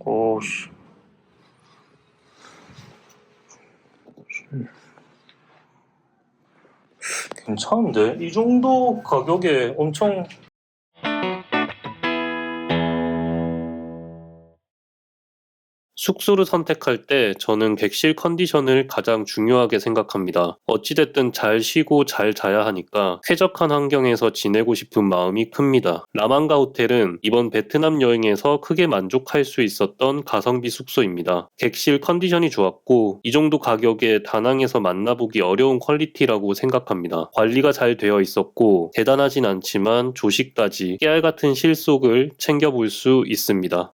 오씨. 괜찮은데? 이 정도 가격에 엄청. 숙소를 선택할 때 저는 객실 컨디션을 가장 중요하게 생각합니다. 어찌됐든 잘 쉬고 잘 자야 하니까 쾌적한 환경에서 지내고 싶은 마음이 큽니다. 라망가 호텔은 이번 베트남 여행에서 크게 만족할 수 있었던 가성비 숙소입니다. 객실 컨디션이 좋았고 이 정도 가격에 다낭에서 만나보기 어려운 퀄리티라고 생각합니다. 관리가 잘 되어 있었고 대단하진 않지만 조식까지 깨알같은 실속을 챙겨볼 수 있습니다.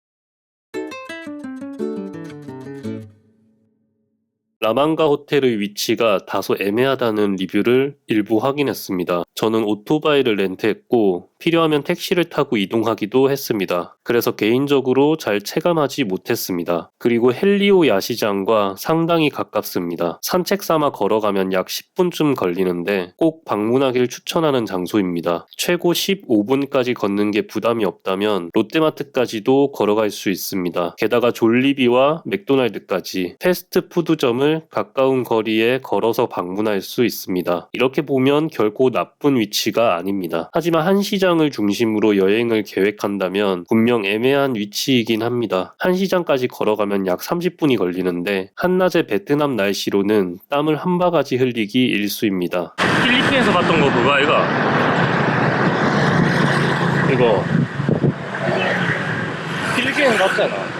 라망가 호텔의 위치가 다소 애매하다는 리뷰를 일부 확인했습니다. 저는 오토바이를 렌트했고 필요하면 택시를 타고 이동하기도 했습니다. 그래서 개인적으로 잘 체감하지 못했습니다. 그리고 헬리오 야시장과 상당히 가깝습니다. 산책 삼아 걸어가면 약 10분쯤 걸리는데 꼭 방문하길 추천하는 장소입니다. 최고 15분까지 걷는 게 부담이 없다면 롯데마트까지도 걸어갈 수 있습니다. 게다가 졸리비와 맥도날드까지 패스트푸드점을 가까운 거리에 걸어서 방문할 수 있습니다. 이렇게 보면 결코 나쁜 위치가 아닙니다. 하지만 한시장을 중심으로 여행을 계획한다면 분명 애매한 위치이긴 합니다. 한시장까지 걸어가면 약 30분이 걸리는데 한낮의 베트남 날씨로는 땀을 한 바가지 흘리기 일쑤입니다. 필리핀에서 봤던 거 그거 아이가? 이거 필리핀에서 봤잖아.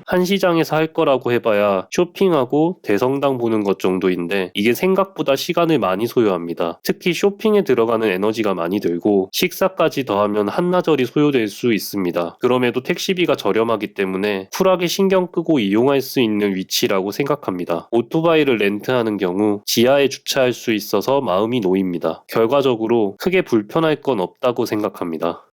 한시장에서 할 거라고 해봐야 쇼핑하고 대성당 보는 것 정도인데 이게 생각보다 시간을 많이 소요합니다. 특히 쇼핑에 들어가는 에너지가 많이 들고 식사까지 더하면 한나절이 소요될 수 있습니다. 그럼에도 택시비가 저렴하기 때문에 쿨하게 신경 끄고 이용할 수 있는 위치라고 생각합니다. 오토바이를 렌트하는 경우 지하에 주차할 수 있어서 마음이 놓입니다. 결과적으로 크게 불편할 건 없다고 생각합니다.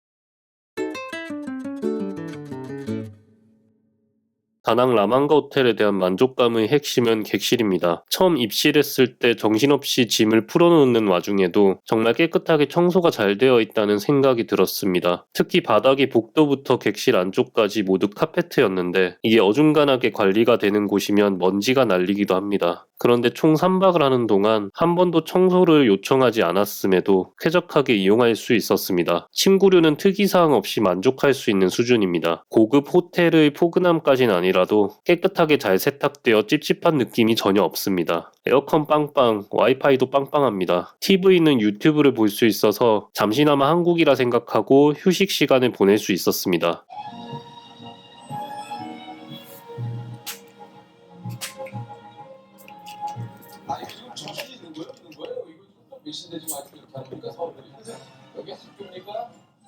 다낭 라망가 호텔에 대한 만족감의 핵심은 객실입니다. 처음 입실했을 때 정신없이 짐을 풀어놓는 와중에도 정말 깨끗하게 청소가 잘 되어 있다는 생각이 들었습니다. 특히 바닥이 복도부터 객실 안쪽까지 모두 카페트였는데 이게 어중간하게 관리가 되는 곳이면 먼지가 날리기도 합니다. 그런데 총 3박을 하는 동안 한 번도 청소를 요청하지 않았음에도 쾌적하게 이용할 수 있었습니다. 침구류는 특이사항 없이 만족할 수 있는 수준입니다. 고급 호텔의 포근함까진 아니라도 깨끗하게 잘 세탁되어 찝찝한 느낌이 전혀 없습니다. 에어컨 빵빵, 와이파이도 빵빵합니다. TV는 유튜브를 볼 수 있어서 잠시나마 한국이라 생각하고 휴식 시간을 보낼 수 있었습니다. 아니 지금 정신이 있는 거예요? 있는 거예요? 이거 몇신데 지금 아직도 이렇게 합니까 사업들이? 여기 학교입니까?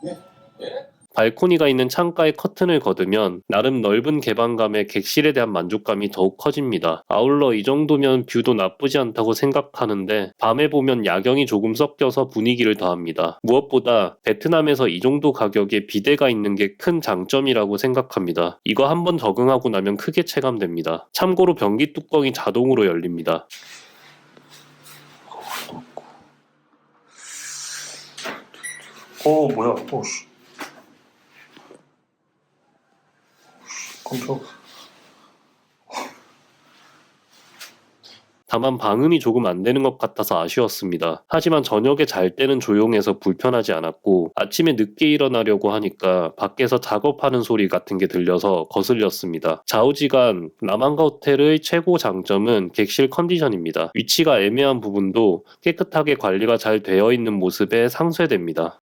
네. 예? 발코니가 있는 창가에 커튼을 걷으면 나름 넓은 개방감에 객실에 대한 만족감이 더욱 커집니다. 아울러 이 정도면 뷰도 나쁘지 않다고 생각하는데 밤에 보면 야경이 조금 섞여서 분위기를 더합니다. 무엇보다 베트남에서 이 정도 가격에 비대가 있는 게 큰 장점이라고 생각합니다. 이거 한번 적응하고 나면 크게 체감됩니다. 참고로 변기 뚜껑이 자동으로 열립니다. 뭐야? 오씨. 깜짝. 다만 방음이 조금 안 되는 것 같아서 아쉬웠습니다. 하지만 저녁에 잘 때는 조용해서 불편하지 않았고 아침에 늦게 일어나려고 하니까 밖에서 작업하는 소리 같은 게 들려서 거슬렸습니다. 좌우지간 라망가 호텔의 최고 장점은 객실 컨디션입니다. 위치가 애매한 부분도 깨끗하게 관리가 잘 되어 있는 모습에 상쇄됩니다.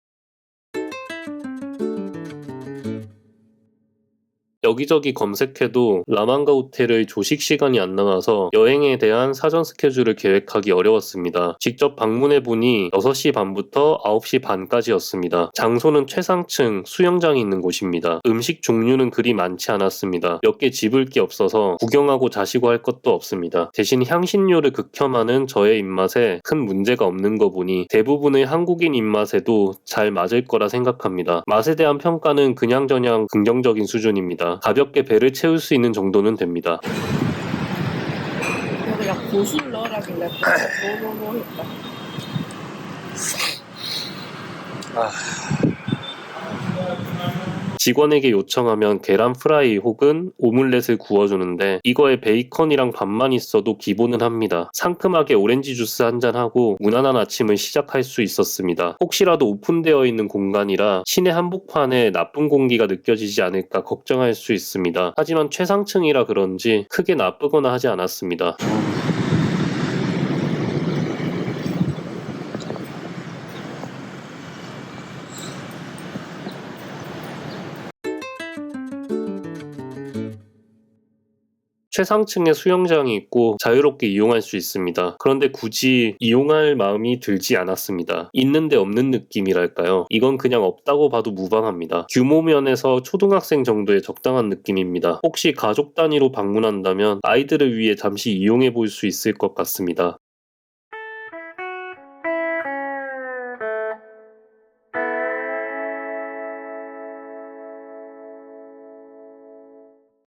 여기저기 검색해도 라망가 호텔의 조식 시간이 안 나와서 여행에 대한 사전 스케줄을 계획하기 어려웠습니다. 직접 방문해보니 6시 반부터 9시 반까지였습니다. 장소는 최상층 수영장이 있는 곳입니다. 음식 종류는 그리 많지 않았습니다. 몇 개 집을 게 없어서 구경하고 자시고 할 것도 없습니다. 대신 향신료를 극혐하는 저의 입맛에 큰 문제가 없는 거 보니 대부분의 한국인 입맛에도 잘 맞을 거라 생각합니다. 맛에 대한 평가는 그냥저냥 긍정적인 수준입니다. 가볍게 배를 채울 수 있는 정도는 됩니다. 여기다 고수를 넣으라길래 뭐뭐뭐 했다. 직원에게 요청하면 계란 프라이 혹은 오믈렛을 구워주는데 이거에 베이컨이랑 밥만 있어도 기본은 합니다. 상큼하게 오렌지 주스 한잔하고 무난한 아침을 시작할 수 있었습니다. 혹시라도 오픈되어 있는 공간이라 시내 한복판에 나쁜 공기가 느껴지지 않을까 걱정할 수 있습니다. 하지만 최상층이라 그런지 크게 나쁘거나 하지 않았습니다. 최상층에 수영장이 있고 자유롭게 이용할 수 있습니다. 그런데 굳이 이용할 마음이 들지 않았습니다. 있는데 없는 느낌이랄까요? 이건 그냥 없다고 봐도 무방합니다. 규모 면에서 초등학생 정도의 적당한 느낌입니다. 혹시 가족 단위로 방문한다면 아이들을 위해 잠시 이용해 볼 수 있을 것 같습니다.